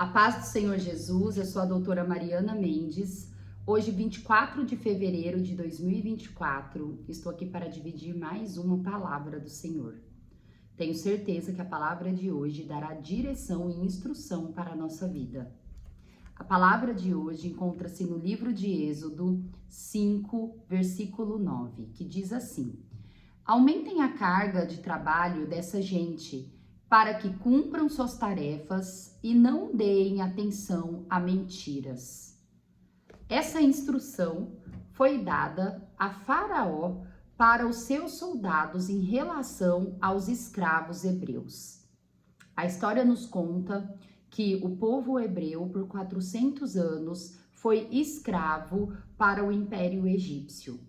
A paz do Senhor Jesus, eu sou a doutora Mariana Mendes. Hoje, 24 de fevereiro de 2024, estou aqui para dividir mais uma palavra do Senhor. Tenho certeza que a palavra de hoje dará direção e instrução para a nossa vida. A palavra de hoje encontra-se no livro de Êxodo 5, versículo 9, que diz assim: Aumentem a carga de trabalho dessa gente, para que cumpram suas tarefas e não deem atenção a mentiras. Essa instrução foi dada a Faraó para os seus soldados em relação aos escravos hebreus. A história nos conta que o povo hebreu, por 400 anos, foi escravo para o Império Egípcio.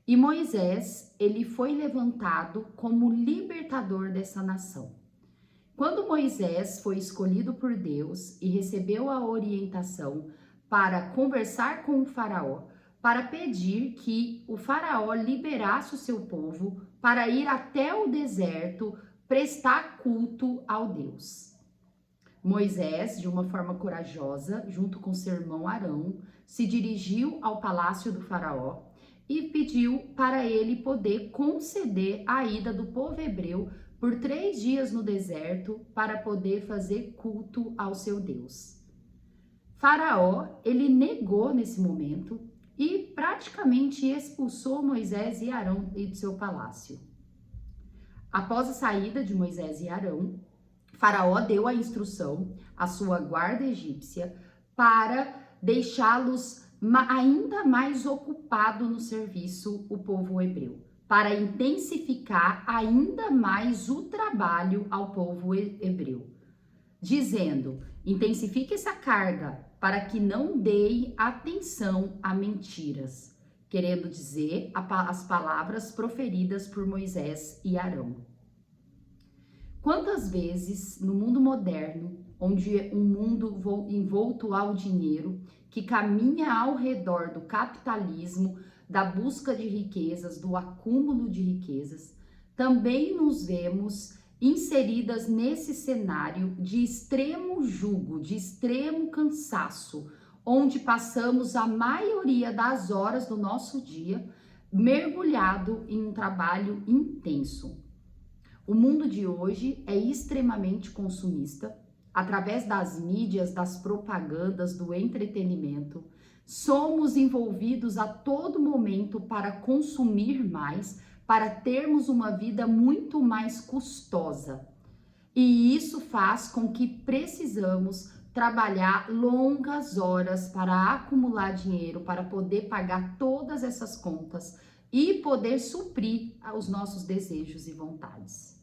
E Moisés, ele foi levantado como libertador dessa nação. Quando Moisés foi escolhido por Deus e recebeu a orientação para conversar com o faraó, para pedir que o faraó liberasse o seu povo para ir até o deserto prestar culto ao Deus. Moisés, de uma forma corajosa, junto com seu irmão Arão, se dirigiu ao palácio do faraó e pediu para ele poder conceder a ida do povo hebreu por 3 dias no deserto para poder fazer culto ao seu Deus. Faraó, ele negou nesse momento e praticamente expulsou Moisés e Arão do seu palácio. Após a saída de Moisés e Arão, Faraó deu a instrução à sua guarda egípcia para deixá-los ainda mais ocupado no serviço, o povo hebreu, para intensificar ainda mais o trabalho ao povo hebreu, dizendo: intensifique essa carga para que não deem atenção a mentiras, querendo dizer as palavras proferidas por Moisés e Arão. Quantas vezes no mundo moderno, onde um mundo envolto ao dinheiro, que caminha ao redor do capitalismo, da busca de riquezas, do acúmulo de riquezas, também nos vemos inseridas nesse cenário de extremo jugo, de extremo cansaço, onde passamos a maioria das horas do nosso dia mergulhado em um trabalho intenso. O mundo de hoje é extremamente consumista. Através das mídias, das propagandas, do entretenimento, somos envolvidos a todo momento para consumir mais, para termos uma vida muito mais custosa. E isso faz com que precisamos trabalhar longas horas para acumular dinheiro, para poder pagar todas essas contas e poder suprir os nossos desejos e vontades.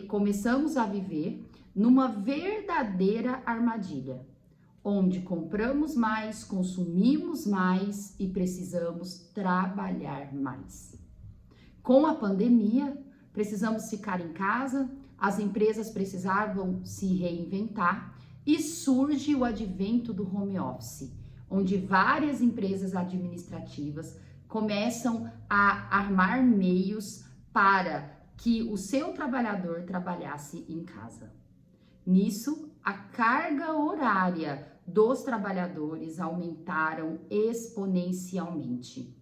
Começamos a viver numa verdadeira armadilha, onde compramos mais, consumimos mais e precisamos trabalhar mais. Com a pandemia, precisamos ficar em casa, as empresas precisavam se reinventar e surge o advento do home office, onde várias empresas administrativas começam a armar meios para que o seu trabalhador trabalhasse em casa. Nisso, a carga horária dos trabalhadores aumentaram exponencialmente.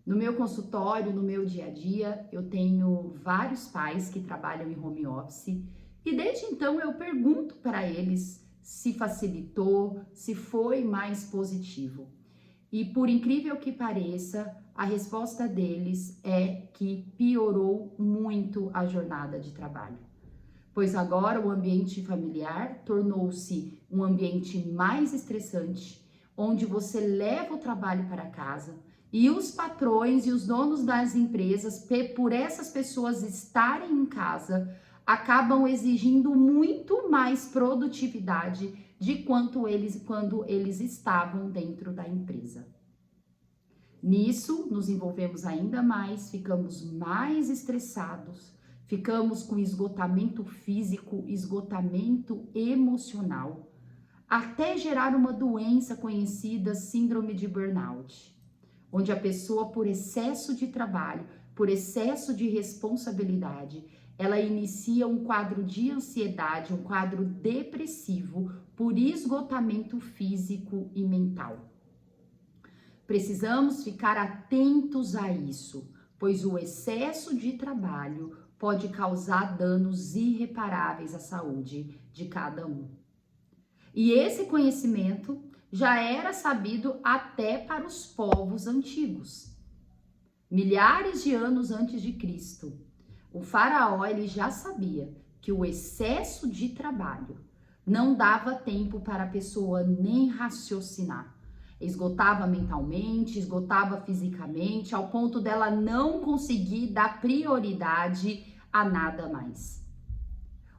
No meu consultório, no meu dia a dia, eu tenho vários pais que trabalham em home office e desde então eu pergunto para eles se facilitou, se foi mais positivo. E por incrível que pareça, a resposta deles é que piorou muito a jornada de trabalho. Pois agora o ambiente familiar tornou-se um ambiente mais estressante, onde você leva o trabalho para casa e os patrões e os donos das empresas, por essas pessoas estarem em casa, acabam exigindo muito mais produtividade de quando eles estavam dentro da empresa. Nisso, nos envolvemos ainda mais, ficamos mais estressados, ficamos com esgotamento físico, esgotamento emocional, até gerar uma doença conhecida síndrome de burnout, onde a pessoa, por excesso de trabalho, por excesso de responsabilidade, ela inicia um quadro de ansiedade, um quadro depressivo por esgotamento físico e mental. Precisamos ficar atentos a isso, pois o excesso de trabalho pode causar danos irreparáveis à saúde de cada um. E esse conhecimento já era sabido até para os povos antigos. Milhares de anos antes de Cristo, o faraó ele já sabia que o excesso de trabalho não dava tempo para a pessoa nem raciocinar. Esgotava mentalmente, esgotava fisicamente, ao ponto dela não conseguir dar prioridade a nada mais.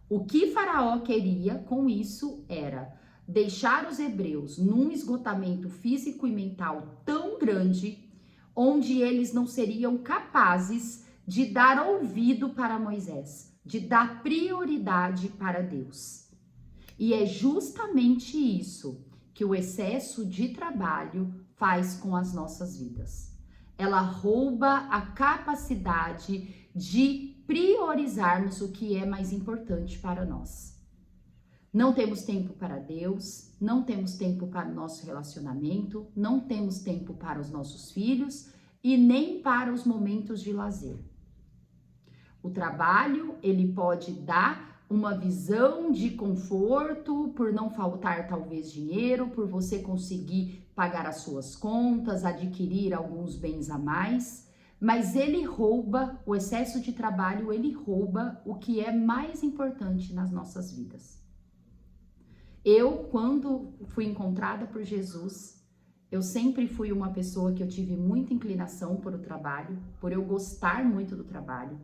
O que Faraó queria com isso era deixar os hebreus num esgotamento físico e mental tão grande, onde eles não seriam capazes de dar ouvido para Moisés, de dar prioridade para Deus. E é justamente isso que o excesso de trabalho faz com as nossas vidas. Ela rouba a capacidade de priorizarmos o que é mais importante para nós. Não temos tempo para Deus, não temos tempo para o nosso relacionamento, não temos tempo para os nossos filhos e nem para os momentos de lazer. O trabalho, ele pode dar uma visão de conforto, por não faltar talvez dinheiro, por você conseguir pagar as suas contas, adquirir alguns bens a mais, mas ele rouba, o excesso de trabalho, ele rouba o que é mais importante nas nossas vidas. Eu, quando fui encontrada por Jesus, eu sempre fui uma pessoa que eu tive muita inclinação por o trabalho, por eu gostar muito do trabalho.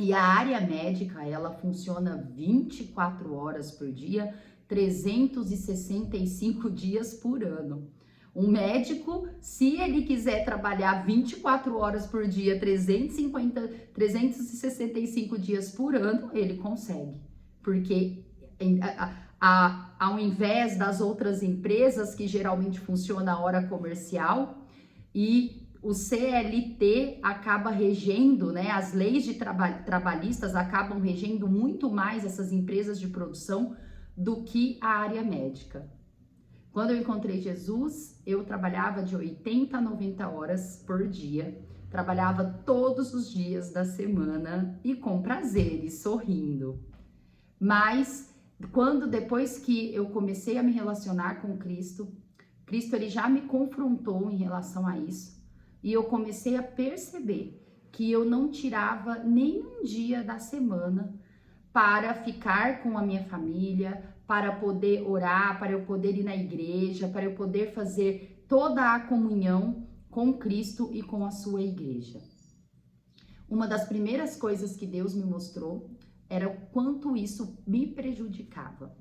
E a área médica, ela funciona 24 horas por dia, 365 dias por ano. Um médico, se ele quiser trabalhar 24 horas por dia, 365 dias por ano, ele consegue. Porque ao invés das outras empresas que geralmente funcionam a hora comercial e o CLT acaba regendo, né? As leis de trabalhistas acabam regendo muito mais essas empresas de produção do que a área médica. Quando eu encontrei Jesus, eu trabalhava de 80 a 90 horas por dia, trabalhava todos os dias da semana e com prazer e sorrindo. Mas depois que eu comecei a me relacionar com Cristo ele já me confrontou em relação a isso. E eu comecei a perceber que eu não tirava nenhum dia da semana para ficar com a minha família, para poder orar, para eu poder ir na igreja, para eu poder fazer toda a comunhão com Cristo e com a sua igreja. Uma das primeiras coisas que Deus me mostrou era o quanto isso me prejudicava.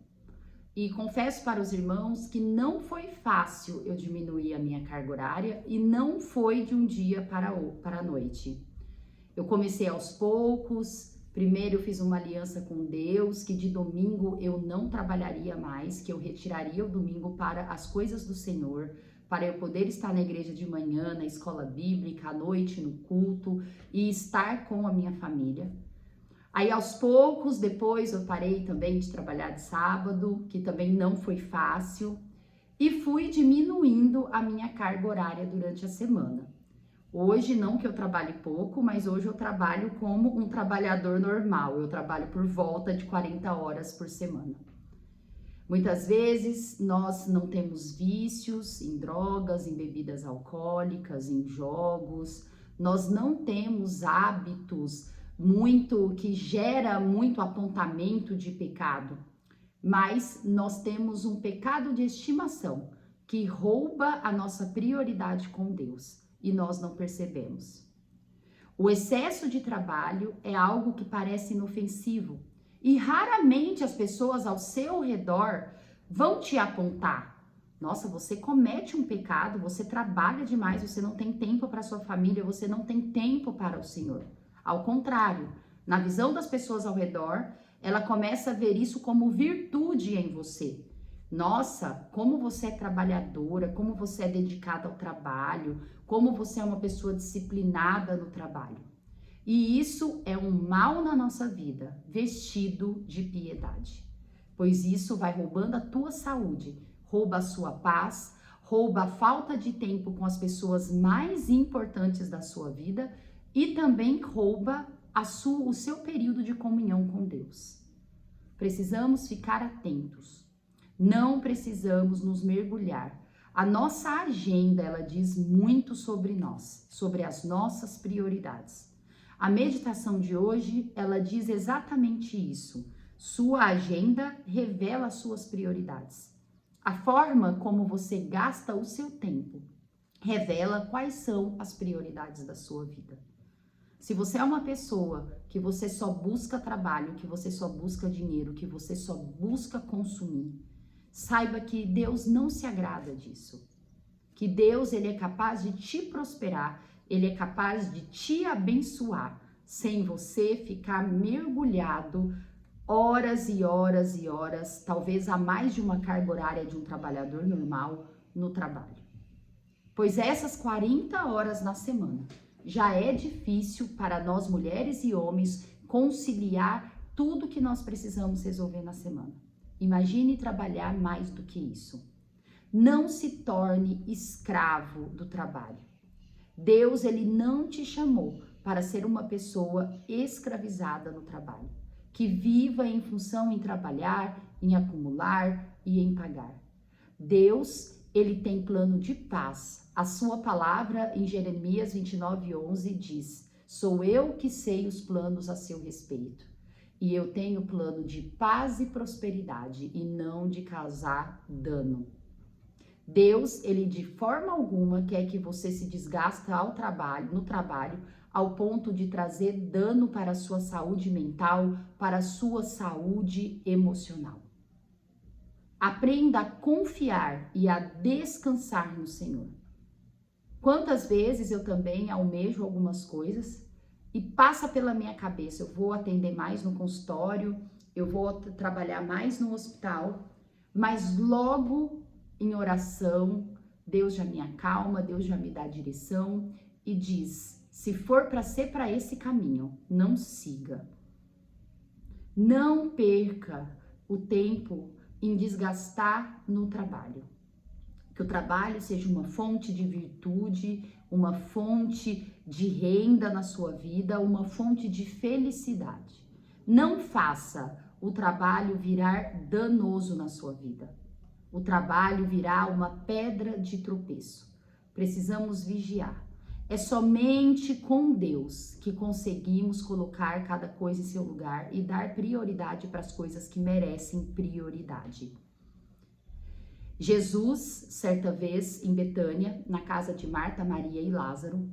E confesso para os irmãos que não foi fácil eu diminuir a minha carga horária e não foi de um dia para a noite. Eu comecei aos poucos. Primeiro eu fiz uma aliança com Deus, que de domingo eu não trabalharia mais, que eu retiraria o domingo para as coisas do Senhor, para eu poder estar na igreja de manhã, na escola bíblica, à noite no culto e estar com a minha família. Aí aos poucos, depois eu parei também de trabalhar de sábado, que também não foi fácil, e fui diminuindo a minha carga horária durante a semana. Hoje, não que eu trabalhe pouco, mas hoje eu trabalho como um trabalhador normal, eu trabalho por volta de 40 horas por semana. Muitas vezes nós não temos vícios em drogas, em bebidas alcoólicas, em jogos, nós não temos hábitos que gera muito apontamento de pecado, mas nós temos um pecado de estimação que rouba a nossa prioridade com Deus e nós não percebemos. O excesso de trabalho é algo que parece inofensivo e raramente as pessoas ao seu redor vão te apontar. Nossa, você comete um pecado, você trabalha demais, você não tem tempo para sua família, você não tem tempo para o Senhor. Ao contrário, na visão das pessoas ao redor, ela começa a ver isso como virtude em você. Nossa, como você é trabalhadora, como você é dedicada ao trabalho, como você é uma pessoa disciplinada no trabalho. E isso é um mal na nossa vida, vestido de piedade. Pois isso vai roubando a tua saúde, rouba a sua paz, rouba a falta de tempo com as pessoas mais importantes da sua vida e também rouba o seu período de comunhão com Deus. Precisamos ficar atentos. Não precisamos nos mergulhar. A nossa agenda, ela diz muito sobre nós, sobre as nossas prioridades. A meditação de hoje, ela diz exatamente isso. Sua agenda revela as suas prioridades. A forma como você gasta o seu tempo revela quais são as prioridades da sua vida. Se você é uma pessoa que você só busca trabalho, que você só busca dinheiro, que você só busca consumir, saiba que Deus não se agrada disso. Que Deus, ele é capaz de te prosperar, ele é capaz de te abençoar, sem você ficar mergulhado horas e horas e horas, talvez a mais de uma carga horária de um trabalhador normal no trabalho. Pois essas 40 horas na semana já é difícil para nós mulheres e homens conciliar tudo que nós precisamos resolver na semana. Imagine trabalhar mais do que isso. Não se torne escravo do trabalho. Deus, ele não te chamou para ser uma pessoa escravizada no trabalho, que viva em função em trabalhar, em acumular e em pagar. Deus, ele tem plano de paz. A sua palavra em Jeremias 29:11 diz: sou eu que sei os planos a seu respeito. E eu tenho plano de paz e prosperidade e não de causar dano. Deus, ele de forma alguma quer que você se desgaste no trabalho, ao ponto de trazer dano para a sua saúde mental, para a sua saúde emocional. Aprenda a confiar e a descansar no Senhor. Quantas vezes eu também almejo algumas coisas e passa pela minha cabeça, eu vou atender mais no consultório, eu vou trabalhar mais no hospital, mas logo em oração, Deus já me acalma, Deus já me dá direção e diz: se for para ser para esse caminho, não siga. Não perca o tempo em desgastar no trabalho. Que o trabalho seja uma fonte de virtude, uma fonte de renda na sua vida, uma fonte de felicidade. Não faça o trabalho virar danoso na sua vida. O trabalho virá uma pedra de tropeço. Precisamos vigiar. É somente com Deus que conseguimos colocar cada coisa em seu lugar e dar prioridade para as coisas que merecem prioridade. Jesus, certa vez em Betânia, na casa de Marta, Maria e Lázaro,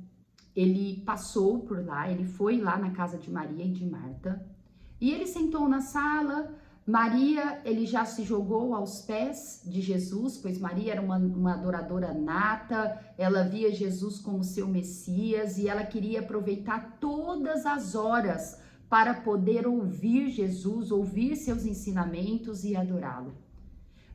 ele passou por lá, ele foi lá na casa de Maria e de Marta, e ele sentou na sala. Maria, ele já se jogou aos pés de Jesus, pois Maria era uma adoradora nata, ela via Jesus como seu Messias e ela queria aproveitar todas as horas para poder ouvir Jesus, ouvir seus ensinamentos e adorá-lo.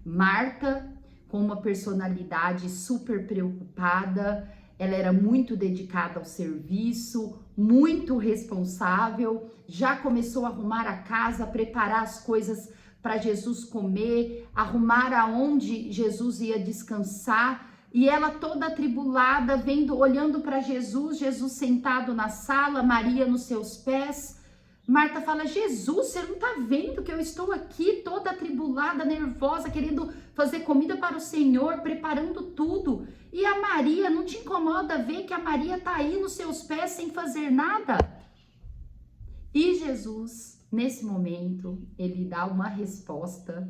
Marta, com uma personalidade super preocupada, ela era muito dedicada ao serviço, muito responsável, já começou a arrumar a casa, preparar as coisas para Jesus comer, arrumar aonde Jesus ia descansar, e ela toda atribulada, olhando para Jesus, Jesus sentado na sala, Maria nos seus pés. Marta fala: Jesus, você não tá vendo que eu estou aqui toda atribulada, nervosa, querendo fazer comida para o Senhor, preparando tudo. E a Maria, não te incomoda ver que a Maria tá aí nos seus pés sem fazer nada? E Jesus, nesse momento, ele dá uma resposta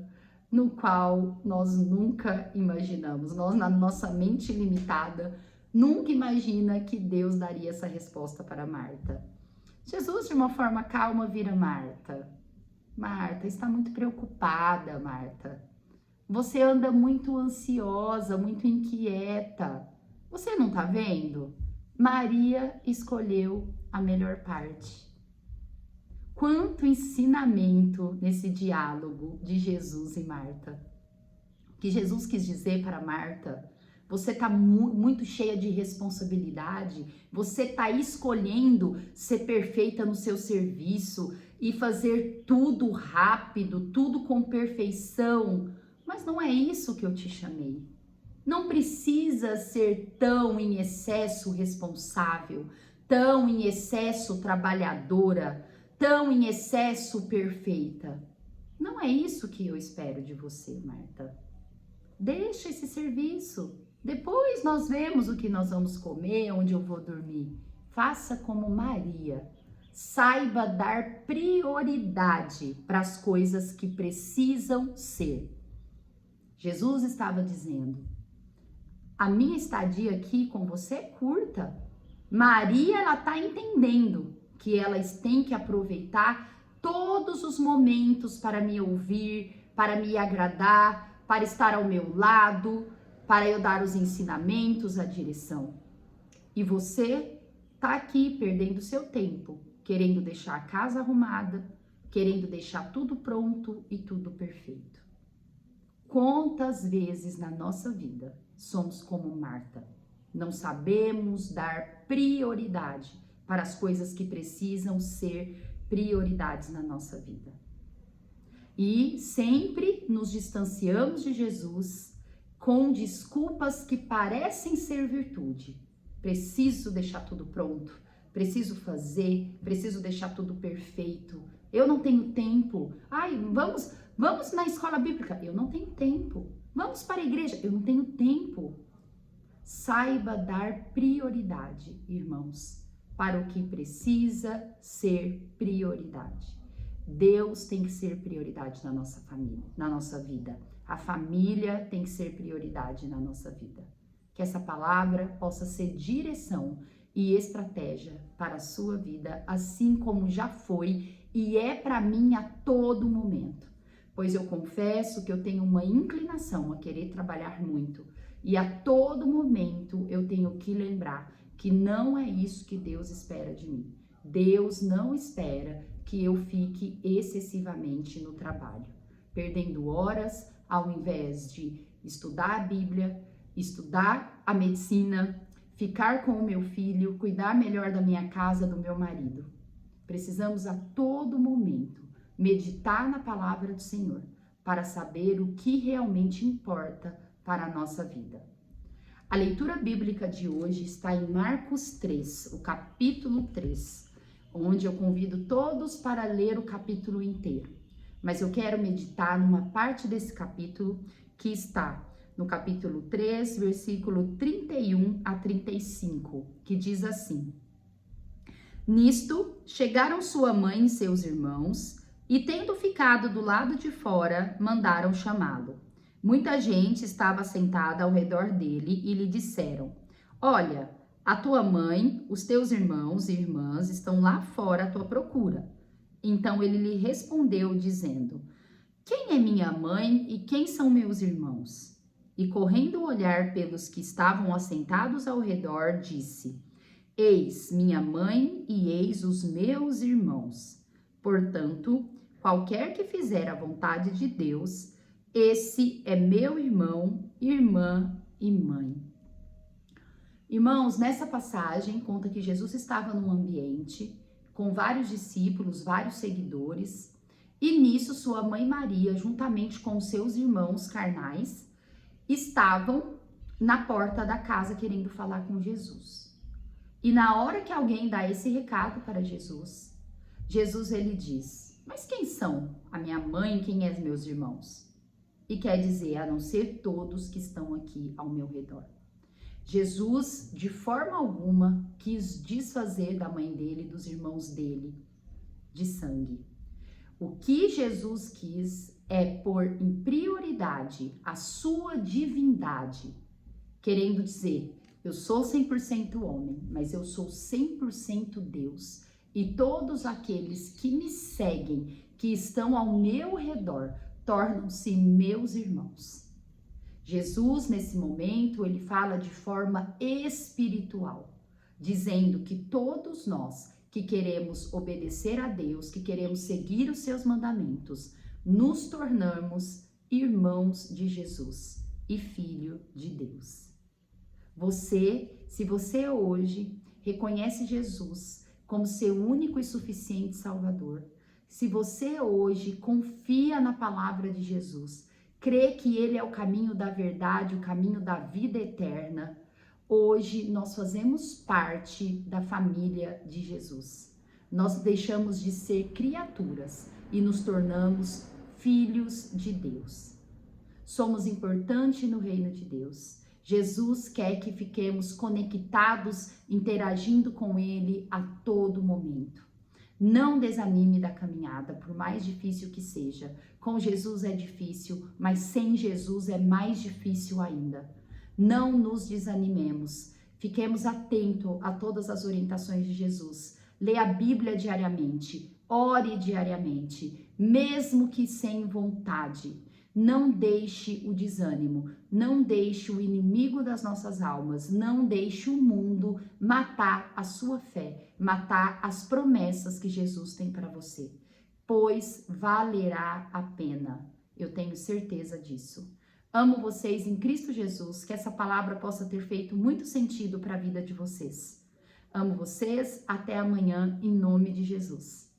no qual nós nunca imaginamos. Nós, na nossa mente limitada, nunca imagina que Deus daria essa resposta para Marta. Jesus, de uma forma calma, vira: Marta, Marta, está muito preocupada, Marta. Você anda muito ansiosa, muito inquieta. Você não tá vendo? Maria escolheu a melhor parte. Quanto ensinamento nesse diálogo de Jesus e Marta. O que Jesus quis dizer para Marta Você está muito cheia de responsabilidade, você está escolhendo ser perfeita no seu serviço e fazer tudo rápido, tudo com perfeição, mas não é isso que eu te chamei. Não precisa ser tão em excesso responsável, tão em excesso trabalhadora, tão em excesso perfeita. Não é isso que eu espero de você, Marta. Deixa esse serviço. Depois nós vemos o que nós vamos comer, onde eu vou dormir. Faça como Maria. Saiba dar prioridade para as coisas que precisam ser. Jesus estava dizendo: a minha estadia aqui com você é curta. Maria, ela está entendendo que elas têm que aproveitar todos os momentos para me ouvir, para me agradar, para estar ao meu lado, para eu dar os ensinamentos, a direção. E você está aqui perdendo seu tempo, querendo deixar a casa arrumada, querendo deixar tudo pronto e tudo perfeito. Quantas vezes na nossa vida somos como Marta? Não sabemos dar prioridade para as coisas que precisam ser prioridades na nossa vida. E sempre nos distanciamos de Jesus com desculpas que parecem ser virtude. Preciso deixar tudo pronto, preciso fazer, preciso deixar tudo perfeito. Eu não tenho tempo. Ai, vamos na escola bíblica. Eu não tenho tempo. Vamos para a igreja. Eu não tenho tempo. Saiba dar prioridade, irmãos, para o que precisa ser prioridade. Deus tem que ser prioridade na nossa família, na nossa vida. A família tem que ser prioridade na nossa vida. Que essa palavra possa ser direção e estratégia para a sua vida, assim como já foi e é para mim a todo momento. Pois eu confesso que eu tenho uma inclinação a querer trabalhar muito e a todo momento eu tenho que lembrar que não é isso que Deus espera de mim. Deus não espera que eu fique excessivamente no trabalho, perdendo horas ao invés de estudar a Bíblia, estudar a medicina, ficar com o meu filho, cuidar melhor da minha casa, do meu marido. Precisamos a todo momento meditar na palavra do Senhor para saber o que realmente importa para a nossa vida. A leitura bíblica de hoje está em Marcos 3, o capítulo 3, onde eu convido todos para ler o capítulo inteiro. Mas eu quero meditar numa parte desse capítulo que está no capítulo 3, versículo 31 a 35, que diz assim: Nisto, chegaram sua mãe e seus irmãos, e tendo ficado do lado de fora, mandaram chamá-lo. Muita gente estava sentada ao redor dele e lhe disseram: Olha, a tua mãe, os teus irmãos e irmãs estão lá fora à tua procura. Então ele lhe respondeu, dizendo: Quem é minha mãe e quem são meus irmãos? E correndo olhar pelos que estavam assentados ao redor, disse: Eis minha mãe e eis os meus irmãos. Portanto, qualquer que fizer a vontade de Deus, esse é meu irmão, irmã e mãe. Irmãos, nessa passagem conta que Jesus estava num ambiente com vários discípulos, vários seguidores, e nisso sua mãe Maria, juntamente com os seus irmãos carnais, estavam na porta da casa querendo falar com Jesus. E na hora que alguém dá esse recado para Jesus, ele diz: Mas quem são a minha mãe, quem é os meus irmãos? E quer dizer, a não ser todos que estão aqui ao meu redor. Jesus, de forma alguma, quis desfazer da mãe dele, dos irmãos dele, de sangue. O que Jesus quis é pôr em prioridade a sua divindade, querendo dizer, eu sou 100% homem, mas eu sou 100% Deus. E todos aqueles que me seguem, que estão ao meu redor, tornam-se meus irmãos. Jesus, nesse momento, ele fala de forma espiritual, dizendo que todos nós que queremos obedecer a Deus, que queremos seguir os seus mandamentos, nos tornamos irmãos de Jesus e filho de Deus. Se você hoje reconhece Jesus como seu único e suficiente Salvador, se você hoje confia na palavra de Jesus, crê que Ele é o caminho da verdade, o caminho da vida eterna, hoje nós fazemos parte da família de Jesus. Nós deixamos de ser criaturas e nos tornamos filhos de Deus. Somos importantes no reino de Deus. Jesus quer que fiquemos conectados, interagindo com Ele a todo momento. Não desanime da caminhada, por mais difícil que seja. Com Jesus é difícil, mas sem Jesus é mais difícil ainda. Não nos desanimemos. Fiquemos atentos a todas as orientações de Jesus. Leia a Bíblia diariamente, ore diariamente, mesmo que sem vontade. Não deixe o desânimo, não deixe o inimigo das nossas almas, não deixe o mundo matar a sua fé, matar as promessas que Jesus tem para você, pois valerá a pena. Eu tenho certeza disso. Amo vocês em Cristo Jesus, que essa palavra possa ter feito muito sentido para a vida de vocês. Amo vocês, até amanhã, em nome de Jesus.